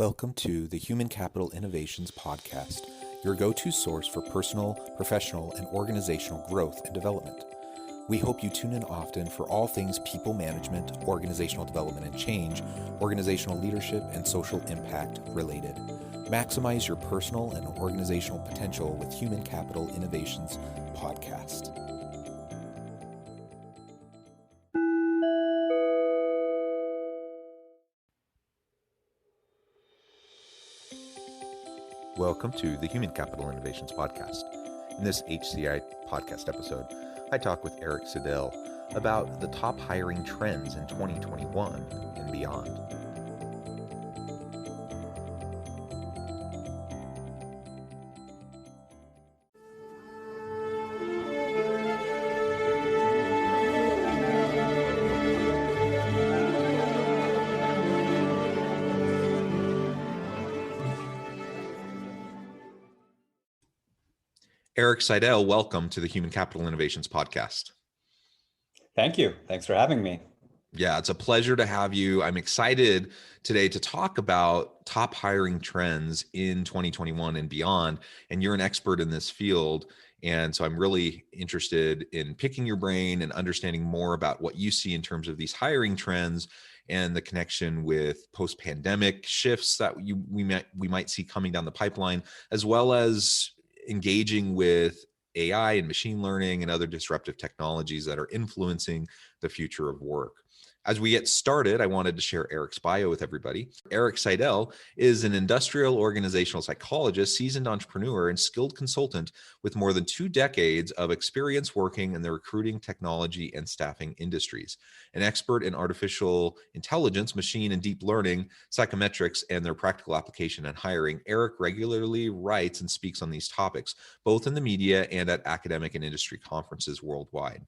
Welcome to the Human Capital Innovations Podcast, your go-to source for personal, professional, and organizational growth and development. We hope you tune in often for all things people management, organizational development and change, organizational leadership, and social impact related. Maximize your personal and organizational potential with Human Capital Innovations Podcast. Welcome to the Human Capital Innovations Podcast. In this HCI podcast episode, I talk with Eric Sydell about the top hiring trends in 2021 and beyond. Eric Sydell, welcome to the Human Capital Innovations Podcast. Thank you. Thanks for having me. Yeah, it's a pleasure to have you. I'm excited today to talk about top hiring trends in 2021 and beyond. And you're an expert in this field. And so I'm really interested in picking your brain and understanding more about what you see in terms of these hiring trends and the connection with post-pandemic shifts that we might see coming down the pipeline, as well as engaging with AI and machine learning and other disruptive technologies that are influencing the future of work. As we get started, I wanted to share Eric's bio with everybody. Eric Sydell is an industrial organizational psychologist, seasoned entrepreneur, and skilled consultant with more than 2 decades of experience working in the recruiting, technology, and staffing industries. An expert in artificial intelligence, machine and deep learning, psychometrics, and their practical application and hiring, Eric regularly writes and speaks on these topics, both in the media and at academic and industry conferences worldwide.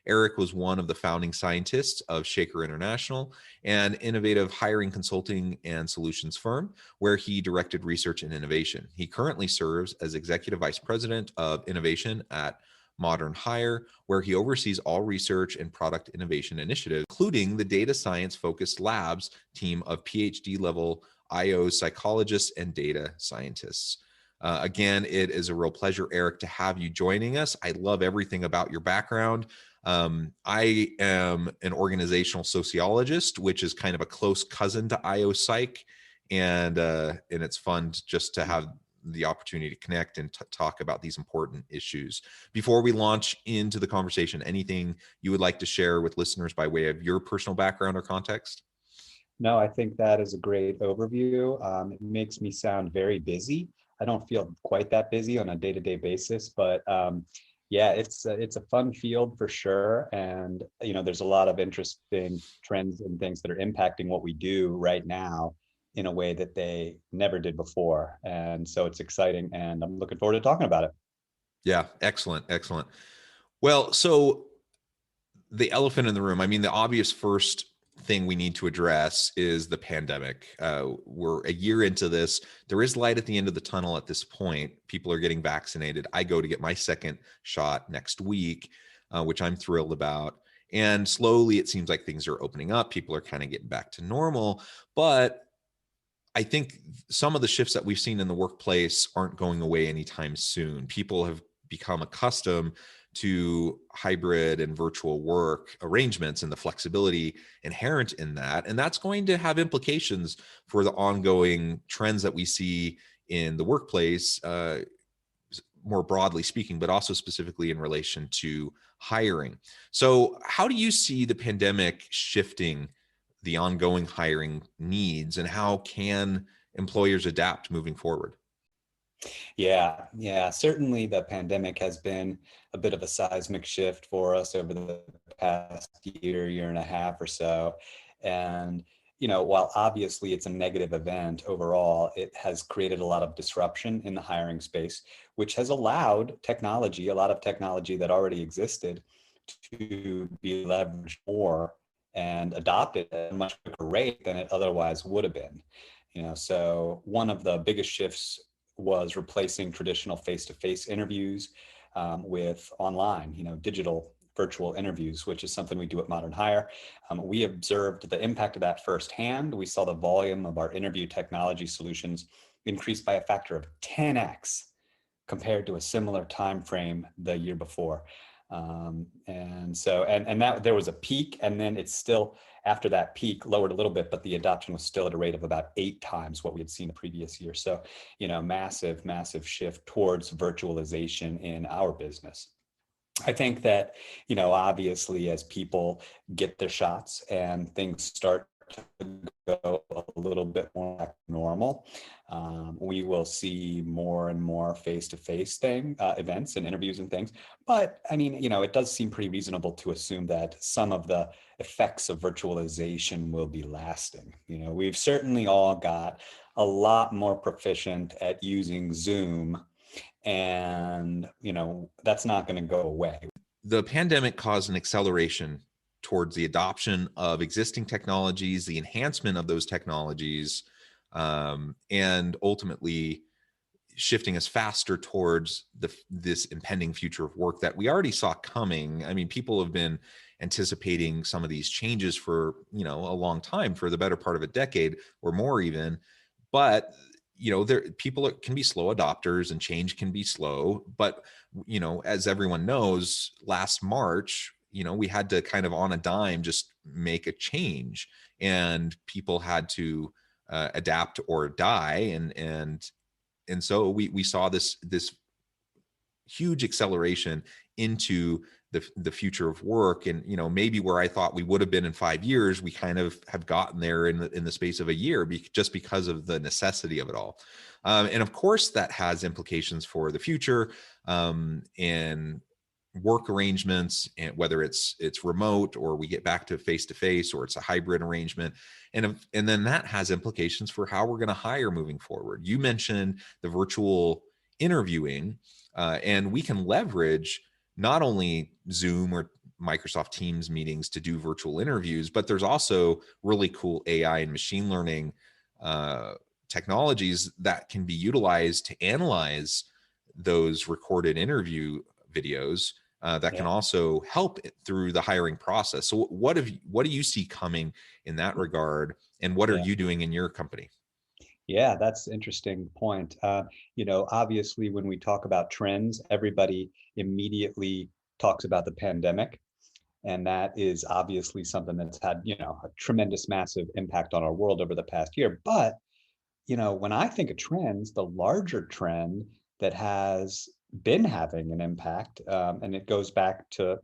Eric was one of the founding scientists of Shaker International, an innovative hiring consulting and solutions firm where he directed research and innovation. He currently serves as Executive Vice President of Innovation at Modern Hire, where he oversees all research and product innovation initiatives, including the data science-focused labs team of PhD level IO psychologists and data scientists. Again, it is a real pleasure, Eric, to have you joining us. I love everything about your background. I am an organizational sociologist, which is kind of a close cousin to IO Psych, and it's fun just to have the opportunity to connect and talk about these important issues. Before we launch into the conversation, anything you would like to share with listeners by way of your personal background or context? No, I think that is a great overview. It makes me sound very busy. I don't feel quite that busy on a day-to-day basis, but yeah, it's a fun field for sure. And, there's a lot of interesting trends and things that are impacting what we do right now in a way that they never did before. And so it's exciting and I'm looking forward to talking about it. Yeah, excellent. Well, so the elephant in the room, the obvious first thing we need to address is the pandemic. We're a year into this. There is light at the end of the tunnel at this point. People are getting vaccinated. I go to get my second shot next week, which I'm thrilled about. And slowly it seems like things are opening up. People are kind of getting back to normal. But I think some of the shifts that we've seen in the workplace aren't going away anytime soon. People have become accustomed to hybrid and virtual work arrangements and the flexibility inherent in that. And that's going to have implications for the ongoing trends that we see in the workplace, more broadly speaking, but also specifically in relation to hiring. So how do you see the pandemic shifting the ongoing hiring needs, and how can employers adapt moving forward? Yeah, certainly the pandemic has been a bit of a seismic shift for us over the past year and a half or so. And, while obviously it's a negative event overall, it has created a lot of disruption in the hiring space, which has allowed a lot of technology that already existed to be leveraged more and adopted at a much quicker rate than it otherwise would have been. So one of the biggest shifts was replacing traditional face-to-face interviews with online, digital virtual interviews, which is something we do at Modern Hire. We observed the impact of that firsthand. We saw the volume of our interview technology solutions increase by a factor of 10x compared to a similar time frame the year before. And that there was a peak, and then it's still, after that peak, lowered a little bit, but the adoption was still at a rate of about 8 times what we had seen the previous year. So, massive shift towards virtualization in our business. I think that, obviously, as people get their shots and things start to go a little bit more like normal, we will see more and more face-to-face events and interviews and things. But I mean, it does seem pretty reasonable to assume that some of the effects of virtualization will be lasting. We've certainly all got a lot more proficient at using Zoom, and that's not going to go away. The pandemic caused an acceleration towards the adoption of existing technologies, the enhancement of those technologies, and ultimately shifting us faster towards this impending future of work that we already saw coming. I mean, people have been anticipating some of these changes for a long time, for the better part of a decade or more even. But people can be slow adopters, and change can be slow. But as everyone knows, last March, we had to kind of on a dime just make a change, and people had to adapt or die, and so we saw this huge acceleration into the future of work. And maybe where I thought we would have been in 5 years, we kind of have gotten there in the space of a year, just because of the necessity of it all. And of course that has implications for the future, and work arrangements, and whether it's remote, or we get back to face, or it's a hybrid arrangement. And then that has implications for how we're going to hire moving forward. You mentioned the virtual interviewing, and we can leverage not only Zoom or Microsoft Teams meetings to do virtual interviews, but there's also really cool AI and machine learning technologies that can be utilized to analyze those recorded interview videos, that can also help through the hiring process. So what do you see coming in that regard, and what are you doing in your company? Yeah, that's an interesting point. Obviously, when we talk about trends, everybody immediately talks about the pandemic. And that is obviously something that's had, a tremendous, massive impact on our world over the past year. But, when I think of trends, the larger trend that has been having an impact, and it goes back to,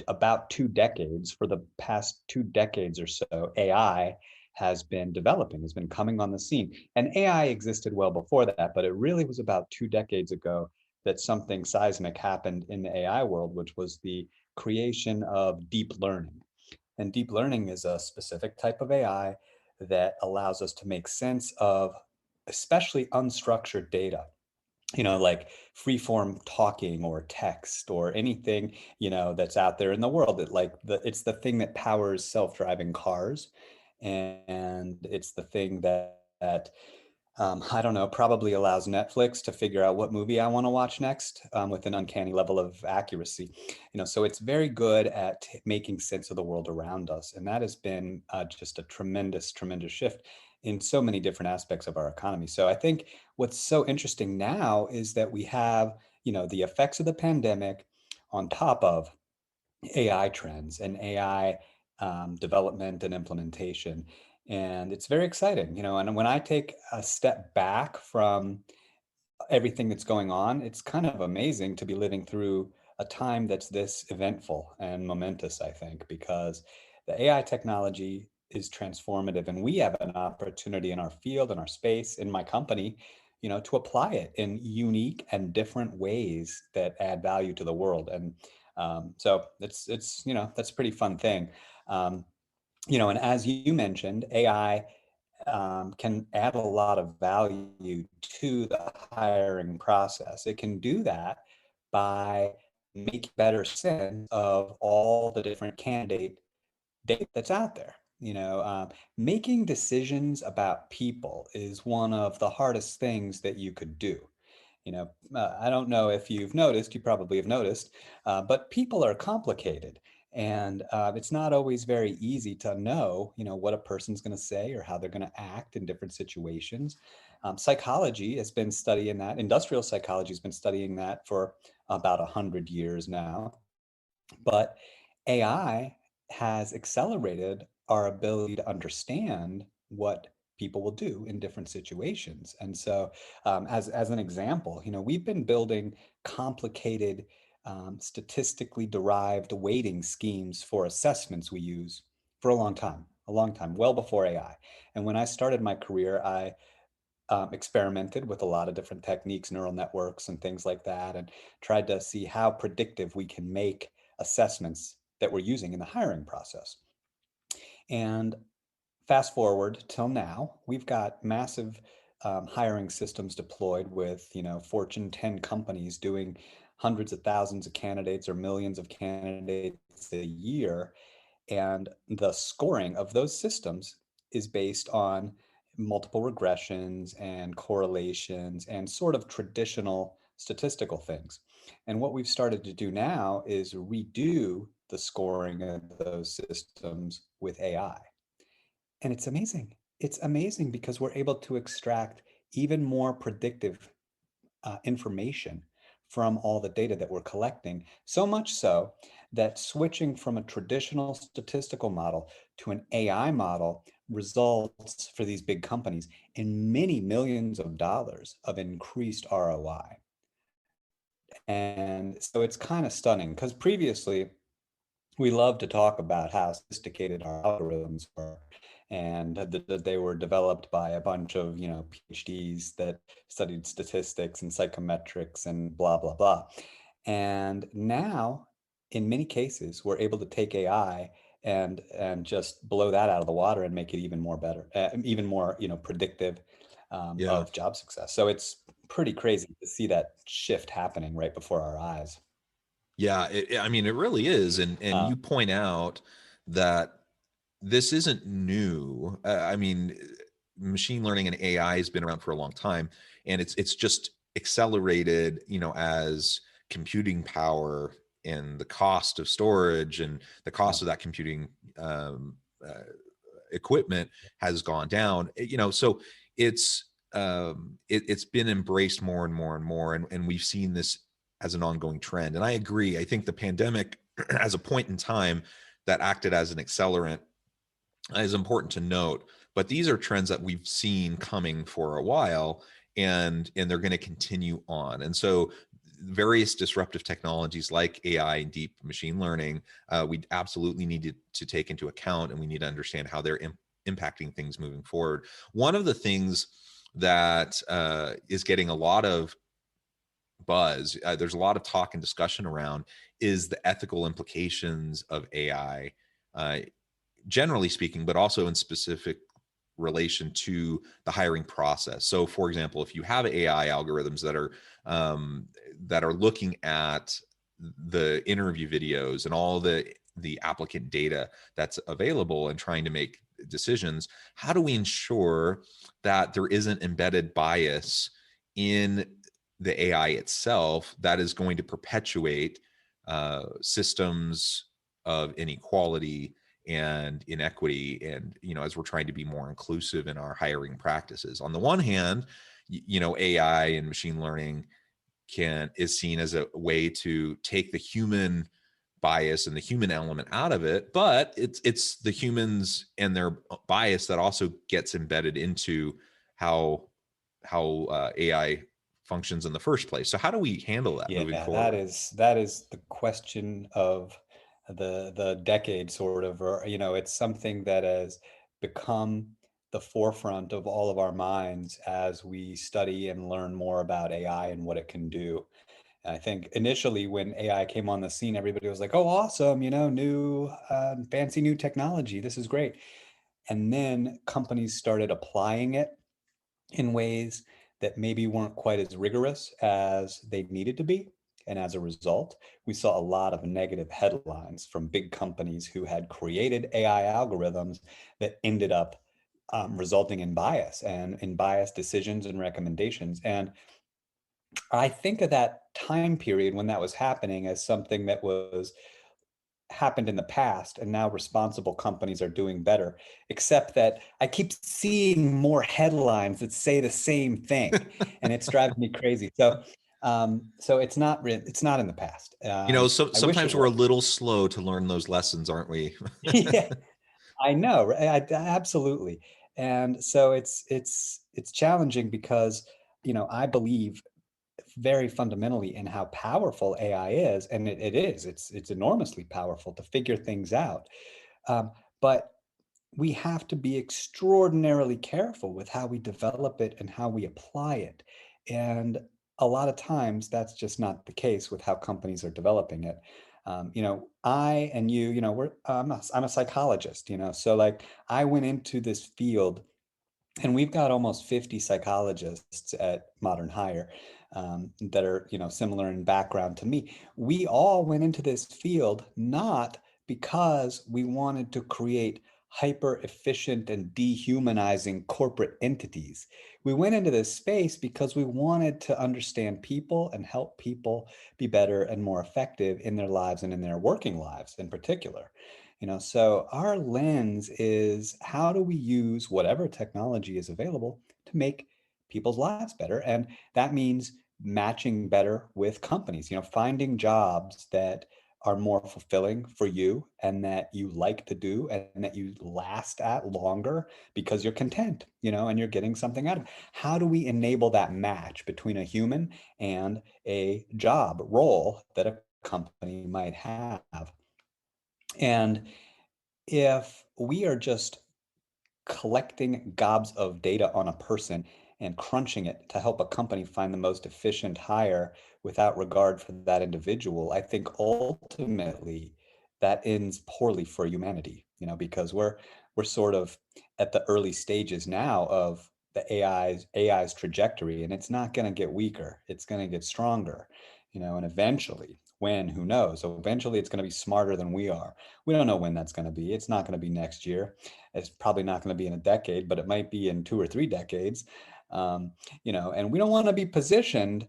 about 2 decades. For the past 2 decades or so, AI has been developing, has been coming on the scene. And AI existed well before that, but it really was about 2 decades ago that something seismic happened in the AI world, which was the creation of deep learning. And deep learning is a specific type of AI that allows us to make sense of especially unstructured data, like free form talking or text or anything, that's out there in the world. It's the thing that powers self-driving cars. And it's the thing that I don't know, probably allows Netflix to figure out what movie I want to watch next, with an uncanny level of accuracy. So it's very good at making sense of the world around us. And that has been just a tremendous shift in so many different aspects of our economy. So I think what's so interesting now is that we have, the effects of the pandemic on top of AI trends and AI development and implementation. And it's very exciting, and when I take a step back from everything that's going on, it's kind of amazing to be living through a time that's this eventful and momentous, I think, because the AI technology is transformative, and we have an opportunity in our field, in our space, in my company, to apply it in unique and different ways that add value to the world. And so it's that's a pretty fun thing. And as you mentioned, AI can add a lot of value to the hiring process. It can do that by making better sense of all the different candidate data that's out there. Making decisions about people is one of the hardest things that you could do. I don't know if you've noticed, you probably have noticed, but people are complicated. And it's not always very easy to know, what a person's going to say or how they're going to act in different situations. Psychology has been studying that. Industrial psychology has been studying that for about 100 years now. But AI has accelerated our ability to understand what people will do in different situations. And so, as an example, we've been building complicated, statistically derived weighting schemes for assessments we use for a long time, well before AI. And when I started my career, I experimented with a lot of different techniques, neural networks, and things like that, and tried to see how predictive we can make assessments that we're using in the hiring process. And fast forward till now, we've got massive hiring systems deployed with, Fortune 10 companies doing hundreds of thousands of candidates or millions of candidates a year. And the scoring of those systems is based on multiple regressions and correlations and sort of traditional statistical things. And what we've started to do now is redo the scoring of those systems with AI. And it's amazing. It's amazing because we're able to extract even more predictive information from all the data that we're collecting. So much so that switching from a traditional statistical model to an AI model results for these big companies in many millions of dollars of increased ROI. And so it's kind of stunning because previously we love to talk about how sophisticated our algorithms were and that they were developed by a bunch of PhDs that studied statistics and psychometrics and blah blah blah. And now in many cases we're able to take AI and just blow that out of the water and make it even more better, even more predictive, Yeah. of job success. So it's pretty crazy to see that shift happening right before our eyes. Yeah, I mean, it really is, and uh, you point out that this isn't new. I mean, machine learning and AI has been around for a long time, and it's just accelerated, as computing power and the cost of storage and the yeah, cost of that computing um, uh, equipment has gone down. So it's it's been embraced more and more and more, and we've seen this as an ongoing trend. And I agree. I think the pandemic, as a point in time, that acted as an accelerant is important to note. But these are trends that we've seen coming for a while, and they're going to continue on. And so various disruptive technologies like AI and deep machine learning, we absolutely need to take into account, and we need to understand how they're impacting things moving forward. One of the things that is getting a lot of buzz, there's a lot of talk and discussion around, is the ethical implications of AI, uh, generally speaking, but also in specific relation to the hiring process. So, for example, if you have AI algorithms that are looking at the interview videos and all the applicant data that's available and trying to make decisions, how do we ensure that there isn't embedded bias in the AI itself that is going to perpetuate systems of inequality and inequity, and as we're trying to be more inclusive in our hiring practices? On the one hand, AI and machine learning is seen as a way to take the human bias and the human element out of it, but it's the humans and their bias that also gets embedded into how AI functions in the first place. So how do we handle that moving Yeah, that forward? is the question of the decade, sort of, or it's something that has become the forefront of all of our minds as we study and learn more about AI and what it can do. And I think initially when AI came on the scene, everybody was like, "Oh, awesome! New, fancy new technology. This is great." And then companies started applying it in ways that maybe weren't quite as rigorous as they needed to be. And as a result, we saw a lot of negative headlines from big companies who had created AI algorithms that ended up resulting in bias and in biased decisions and recommendations. And I think of that time period when that was happening as something that was happened in the past, and now responsible companies are doing better, except that I keep seeing more headlines that say the same thing, and it's driving me crazy. So it's not in the past. So I wish it sometimes we're a was. little slow to learn those lessons, aren't we? Yeah, I know, right? Absolutely. And so it's challenging because, I believe very fundamentally in how powerful AI is, and it is. It's enormously powerful to figure things out. But we have to be extraordinarily careful with how we develop it and how we apply it. And a lot of times that's just not the case with how companies are developing it. I and I'm a psychologist, so like I went into this field, and we've got almost 50 psychologists at Modern Hire, that are, similar in background to me. We all went into this field not because we wanted to create hyper efficient and dehumanizing corporate entities. We went into this space because we wanted to understand people and help people be better and more effective in their lives and in their working lives in particular. So our lens is, how do we use whatever technology is available to make people's lives better? And that means matching better with companies, finding jobs that are more fulfilling for you and that you like to do and that you last at longer because you're content, and you're getting something out of it. How do we enable that match between a human and a job role that a company might have? And if we are just collecting gobs of data on a person and crunching it to help a company find the most efficient hire without regard for that individual, I think ultimately that ends poorly for humanity, because we're sort of at the early stages now of the AI's trajectory, and it's not going to get weaker. It's going to get stronger, and eventually, who knows? So eventually it's going to be smarter than we are. We don't know when that's going to be. It's not going to be next year. It's probably not going to be in a decade, but it might be in 2 or 3 decades. And we don't want to be positioned.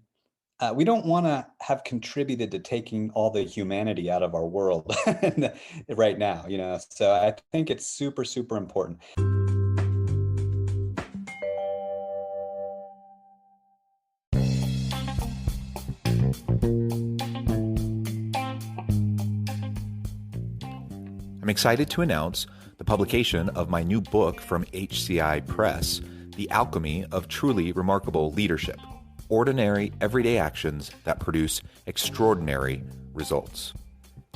We don't want to have contributed to taking all the humanity out of our world right now. So I think it's super, super important. I'm excited to announce the publication of my new book from HCI Press, The Alchemy of Truly Remarkable Leadership: Ordinary, Everyday Actions that Produce Extraordinary Results.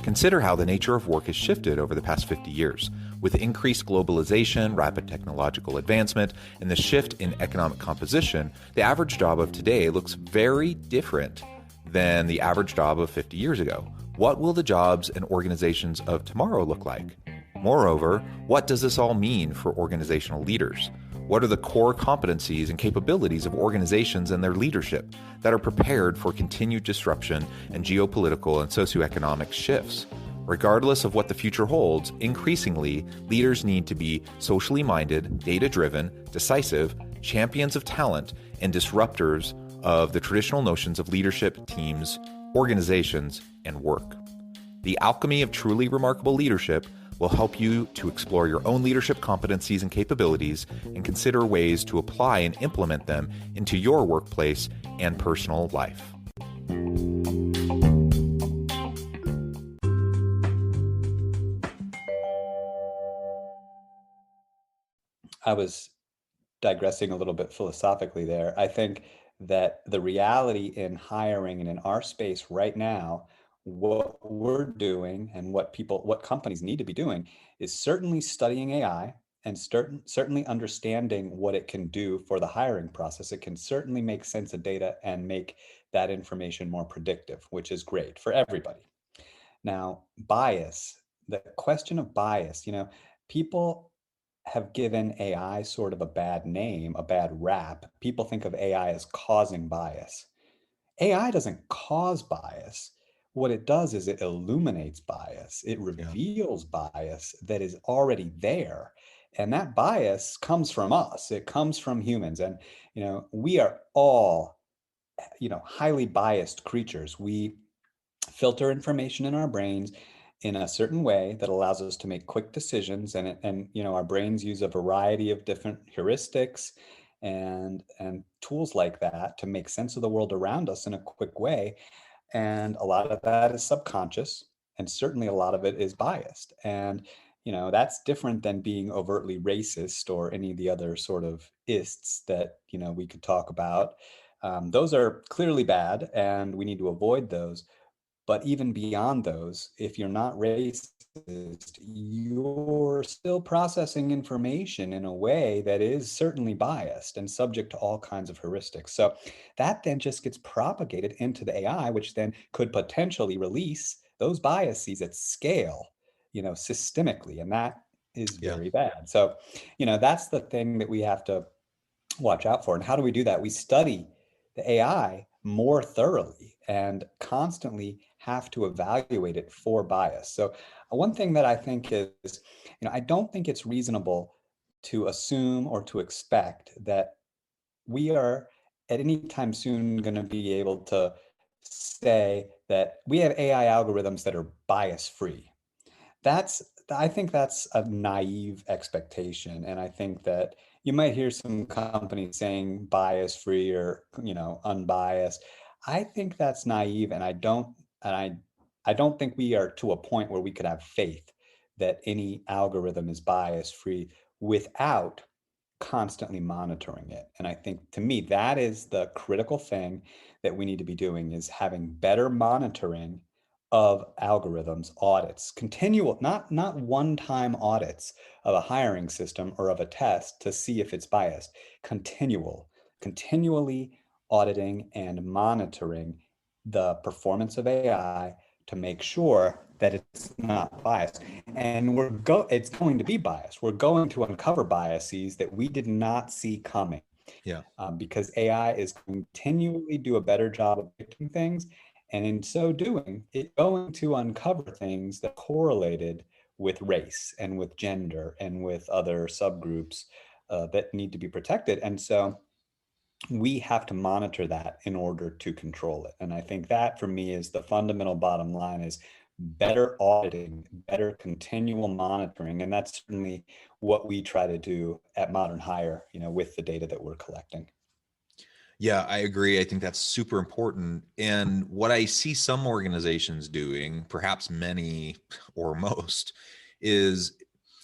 Consider how the nature of work has shifted over the past 50 years. With increased globalization, rapid technological advancement, and the shift in economic composition, the average job of today looks very different than the average job of 50 years ago. What will the jobs and organizations of tomorrow look like? Moreover, what does this all mean for organizational leaders? What are the core competencies and capabilities of organizations and their leadership that are prepared for continued disruption and geopolitical and socioeconomic shifts? Regardless of what the future holds, increasingly, leaders need to be socially minded, data-driven, decisive, champions of talent, and disruptors of the traditional notions of leadership, teams, organizations, and work. The Alchemy of Truly Remarkable Leadership will help you to explore your own leadership competencies and capabilities and consider ways to apply and implement them into your workplace and personal life. I was digressing a little bit philosophically there. I think that the reality in hiring and in our space right now, what we're doing and what companies need to be doing is certainly studying AI and certainly understanding what it can do for the hiring process. It can certainly make sense of data and make that information more predictive, which is great for everybody. Now, bias, the question of bias, people have given AI sort of a bad name, a bad rap. People think of AI as causing bias. AI doesn't cause bias. What it does is it illuminates bias. It Yeah. reveals bias that is already there. And that bias comes from us. It comes from humans. And, we are all highly biased creatures. We filter information in our brains in a certain way that allows us to make quick decisions, and our brains use a variety of different heuristics and tools like that to make sense of the world around us in a quick way. And a lot of that is subconscious, and certainly a lot of it is biased. And that's different than being overtly racist or any of the other sort of ists that we could talk about. Those are clearly bad, and we need to avoid those. But even beyond those, if you're not racist, you're still processing information in a way that is certainly biased and subject to all kinds of heuristics. So that then just gets propagated into the AI, which then could potentially release those biases at scale, systemically. And that is Yeah. very bad. So, that's the thing that we have to watch out for. And how do we do that? We study the AI more thoroughly and constantly have to evaluate it for bias. So, one thing that I think is, I don't think it's reasonable to assume or to expect that we are at any time soon going to be able to say that we have AI algorithms that are bias free. That's I think that's a naive expectation. And I think that you might hear some companies saying bias free or, unbiased. I think that's naive, and I don't think we are to a point where we could have faith that any algorithm is bias free without constantly monitoring it. And I think, to me, that is the critical thing that we need to be doing, is having better monitoring of algorithms, audits, continual, not one-time audits of a hiring system or of a test to see if it's biased, continually auditing and monitoring the performance of AI to make sure that it's not biased. And it's going to be biased. We're going to uncover biases that we did not see coming, Yeah. because AI is continually do a better job of predicting things. And in so doing, it's going to uncover things that correlated with race and with gender and with other subgroups that need to be protected. And so we have to monitor that in order to control it. And I think that, for me, is the fundamental bottom line, is better auditing, better continual monitoring. And that's certainly what we try to do at Modern Hire, with the data that we're collecting. Yeah, I agree. I think that's super important. And what I see some organizations doing, perhaps many or most, is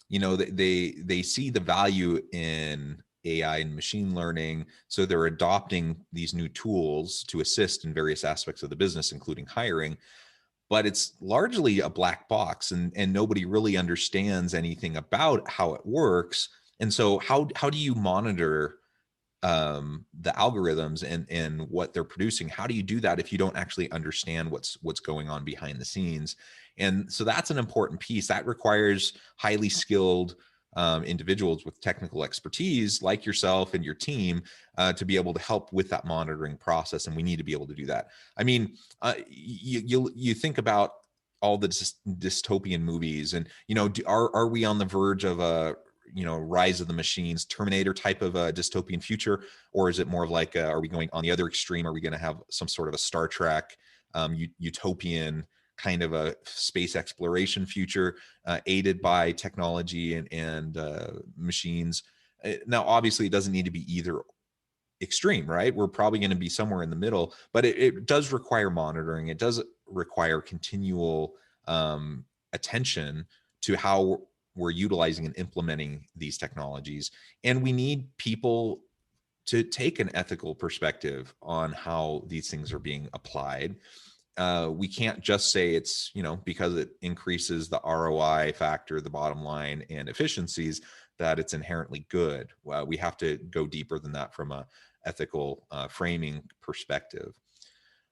they see the value in AI and machine learning, so they're adopting these new tools to assist in various aspects of the business, including hiring. But it's largely a black box, and nobody really understands anything about how it works. And so how do you monitor the algorithms and what they're producing? How do you do that if you don't actually understand what's going on behind the scenes? And so that's an important piece that requires highly skilled individuals with technical expertise like yourself and your team to be able to help with that monitoring process. And we need to be able to do that. I mean, you think about all the dystopian movies, and are we on the verge of a rise of the machines, Terminator type of a dystopian future, or is it more of like are we going on the other extreme? Are we going to have some sort of a Star Trek utopian kind of a space exploration future aided by technology and machines? Now obviously it doesn't need to be either extreme, right? We're probably going to be somewhere in the middle, but it does require monitoring. It does require continual attention to how we're utilizing and implementing these technologies. And we need people to take an ethical perspective on how these things are being applied. We can't just say it's, because it increases the ROI factor, the bottom line, and efficiencies, that it's inherently good. Well, we have to go deeper than that from a ethical framing perspective.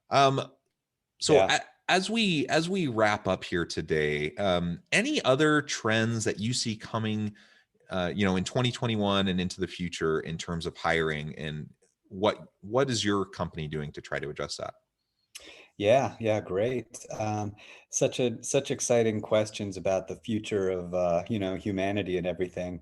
Um, so Yeah. as we wrap up here today, any other trends that you see coming, in 2021 and into the future in terms of hiring, and what is your company doing to try to address that? Yeah, yeah, great. Such exciting questions about the future of humanity and everything.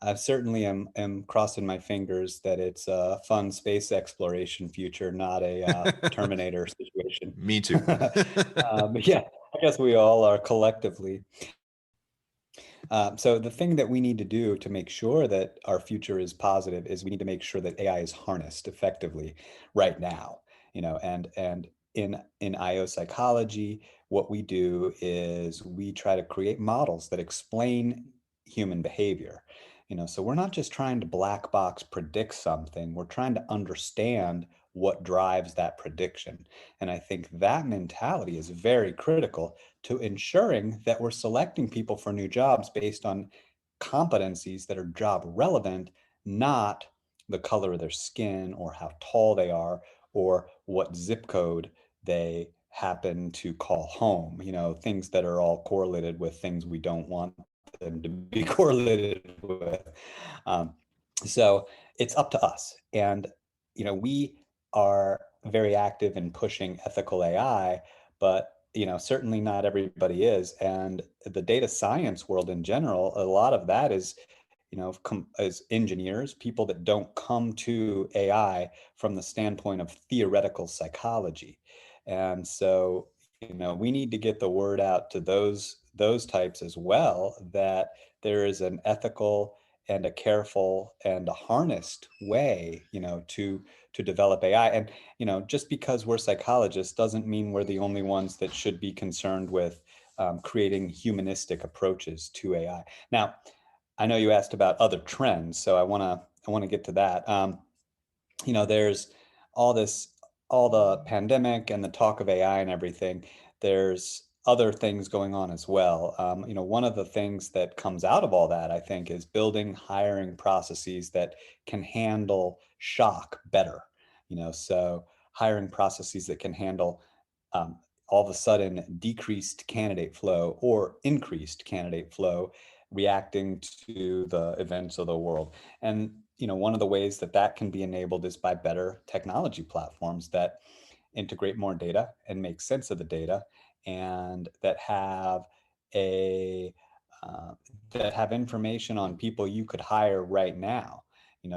I certainly am crossing my fingers that it's a fun space exploration future, not a Terminator situation. Me too. But yeah, I guess we all are collectively. So the thing that we need to do to make sure that our future is positive is we need to make sure that AI is harnessed effectively right now. And in IO psychology, what we do is we try to create models that explain human behavior. So we're not just trying to black box predict something, we're trying to understand what drives that prediction. And I think that mentality is very critical to ensuring that we're selecting people for new jobs based on competencies that are job relevant, not the color of their skin or how tall they are or what zip code they happen to call home, things that are all correlated with things we don't want them to be correlated with. Um, so it's up to us. And, we are very active in pushing ethical AI, but certainly not everybody is. And the data science world in general, a lot of that is, as engineers, people that don't come to AI from the standpoint of theoretical psychology. And so, we need to get the word out to those types as well, that there is an ethical and a careful and a harnessed way, to develop AI. And just because we're psychologists doesn't mean we're the only ones that should be concerned with creating humanistic approaches to AI. Now, I know you asked about other trends, so I want to get to that. There's all this, all the pandemic and the talk of AI and everything. There's other things going on as well. One of the things that comes out of all that, I think, is building hiring processes that can handle shock better. So hiring processes that can handle um, all of a sudden decreased candidate flow or increased candidate flow, reacting to the events of the world. And one of the ways that that can be enabled is by better technology platforms that integrate more data and make sense of the data, and a uh, that have information on people you could hire right now.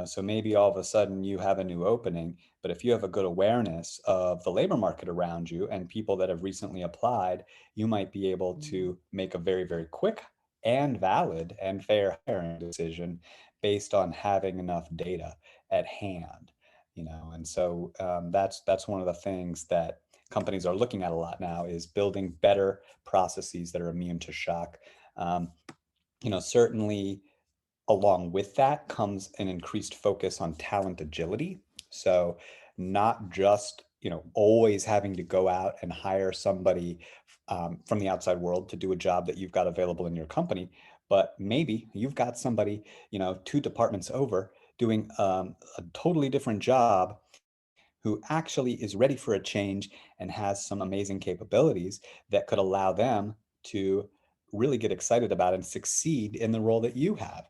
So maybe all of a sudden you have a new opening, but if you have a good awareness of the labor market around you and people that have recently applied, you might be able to make a very, very quick and valid and fair hiring decision based on having enough data at hand. And so that's one of the things that companies are looking at a lot now, is building better processes that are immune to shock. um, Certainly along with that comes an increased focus on talent agility. So not just, always having to go out and hire somebody from the outside world to do a job that you've got available in your company, but maybe you've got somebody, two departments over doing a totally different job, who actually is ready for a change and has some amazing capabilities that could allow them to really get excited about and succeed in the role that you have.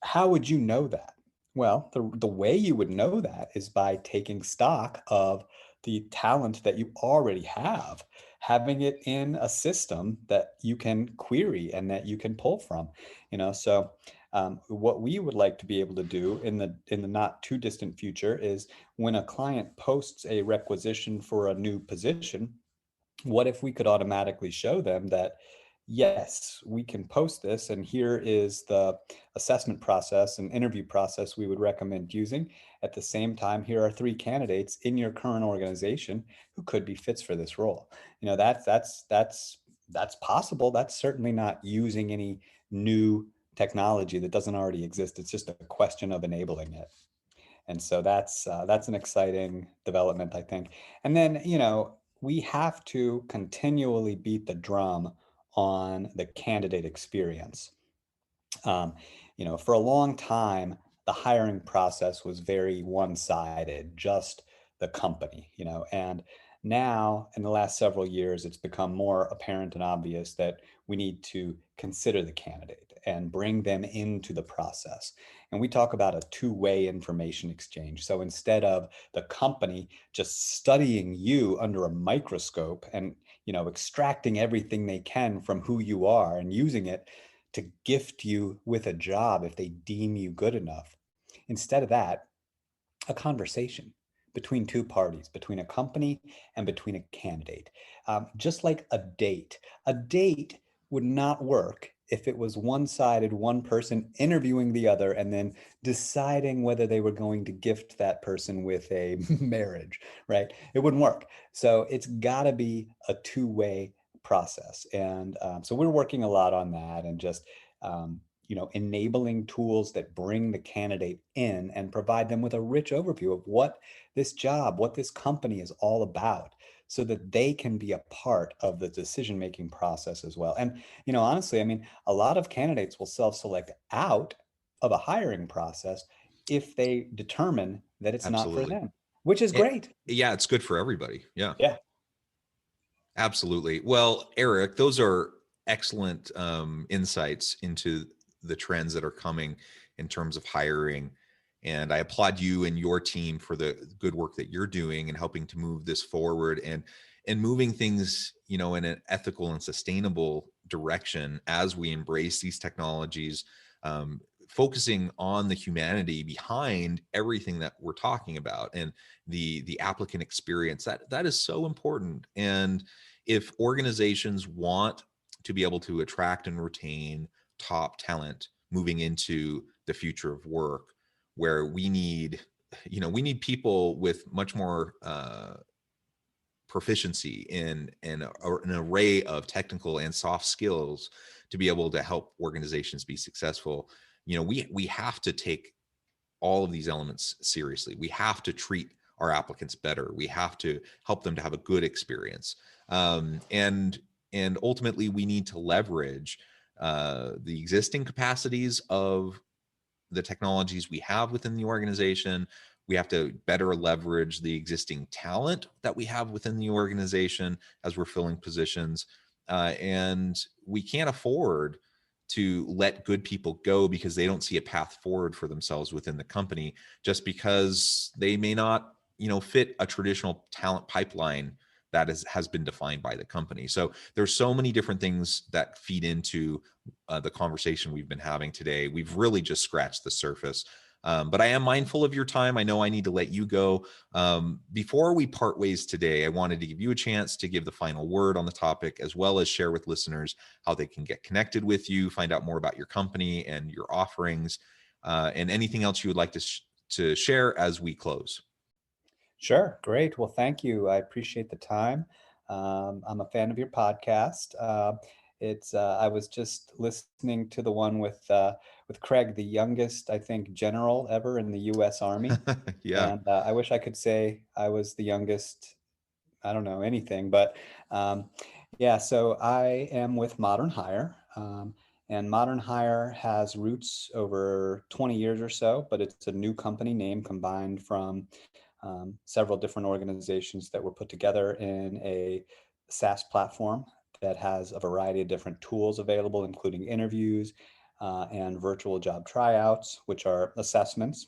How would you know that? Well, the way you would know that is by taking stock of the talent that you already have, having it in a system that you can query and that you can pull from. So what we would like to be able to do in the not too distant future is, when a client posts a requisition for a new position, what if we could automatically show them that, yes, we can post this, and here is the assessment process and interview process we would recommend using. At the same time, here are 3 candidates in your current organization who could be fits for this role. That's possible. That's certainly not using any new technology that doesn't already exist. It's just a question of enabling it. And so that's an exciting development, I think. And then, we have to continually beat the drum on the candidate experience. Um, for a long time, the hiring process was very one-sided, just the company, and now in the last several years, it's become more apparent and obvious that we need to consider the candidate and bring them into the process. And we talk about a two-way information exchange. So instead of the company just studying you under a microscope and, extracting everything they can from who you are and using it to gift you with a job if they deem you good enough. Instead of that, a conversation between two parties, between a company and between a candidate. Just like a date would not work if it was one-sided, one person interviewing the other and then deciding whether they were going to gift that person with a marriage, right? It wouldn't work. So it's got to be a two-way process. And so we're working a lot on that, and just enabling tools that bring the candidate in and provide them with a rich overview of what this job, what this company is all about, so that they can be a part of the decision-making process as well. And, honestly, I mean, a lot of candidates will self-select out of a hiring process if they determine that it's not for Absolutely. them, which is It, great. yeah, it's good for everybody. Yeah. Yeah. Absolutely. Well, Eric, those are excellent insights into the trends that are coming in terms of hiring. And I applaud you and your team for the good work that you're doing and helping to move this forward and moving things, in an ethical and sustainable direction as we embrace these technologies, focusing on the humanity behind everything that we're talking about, and the applicant experience. That is so important. And if organizations want to be able to attract and retain top talent moving into the future of work, where we need people with much more proficiency in an array of technical and soft skills to be able to help organizations be successful. We have to take all of these elements seriously. We have to treat our applicants better. We have to help them to have a good experience. And ultimately, we need to leverage the existing capacities of the technologies we have within the organization. We have to better leverage the existing talent that we have within the organization as we're filling positions. And we can't afford to let good people go because they don't see a path forward for themselves within the company, just because they may not, fit a traditional talent pipeline that has been defined by the company. So there's so many different things that feed into the conversation we've been having today. We've really just scratched the surface. But I am mindful of your time. I know I need to let you go. Before we part ways today, I wanted to give you a chance to give the final word on the topic, as well as share with listeners how they can get connected with you, find out more about your company and your offerings, and anything else you would like to share as we close. Sure. Great. Well, thank you. I appreciate the time. I'm a fan of your podcast. I was just listening to the one with Craig, the youngest, I think, general ever in the U.S. Army. Yeah. And I wish I could say I was the youngest. I don't know anything, but yeah. So I am with Modern Hire. And Modern Hire has roots over 20 years or so, but it's a new company name combined from several different organizations that were put together in a SaaS platform that has a variety of different tools available, including interviews and virtual job tryouts, which are assessments,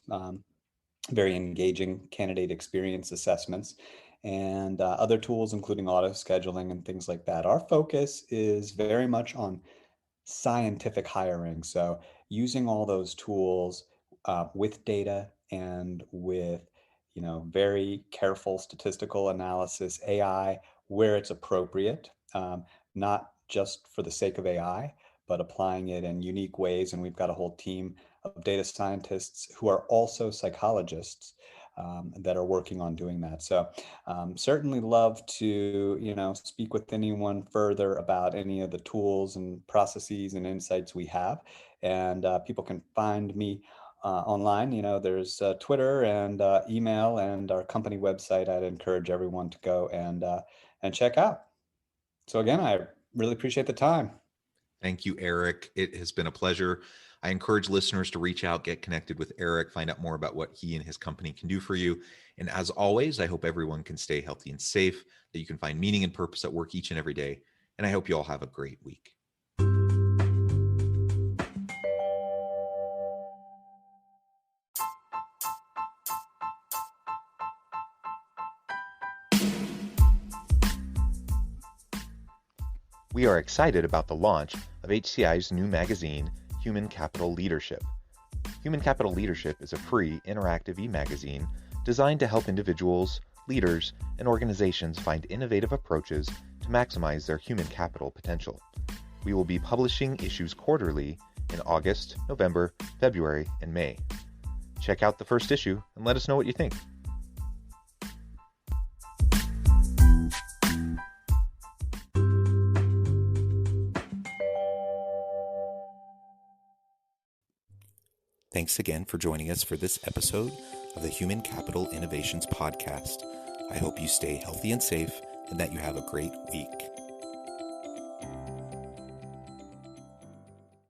very engaging candidate experience assessments, and other tools, including auto scheduling and things like that. Our focus is very much on scientific hiring. So using all those tools with data and with very careful statistical analysis, AI, where it's appropriate, not just for the sake of AI, but applying it in unique ways. And we've got a whole team of data scientists who are also psychologists that are working on doing that. So certainly love to, speak with anyone further about any of the tools and processes and insights we have. And people can find me online. There's Twitter and email and our company website. I'd encourage everyone to go and check out. So again, I really appreciate the time. Thank you, Eric. It has been a pleasure. I encourage listeners to reach out, get connected with Eric, find out more about what he and his company can do for you. And as always, I hope everyone can stay healthy and safe, that you can find meaning and purpose at work each and every day. And I hope you all have a great week. We are excited about the launch of of HCI's new magazine, Human Capital Leadership. Human Capital Leadership is a free, interactive e-magazine designed to help individuals, leaders, and organizations find innovative approaches to maximize their human capital potential. We will be publishing issues quarterly in August, November, February, and May. Check out the first issue and let us know what you think. Thanks again for joining us for this episode of the Human Capital Innovations Podcast. I hope you stay healthy and safe and that you have a great week.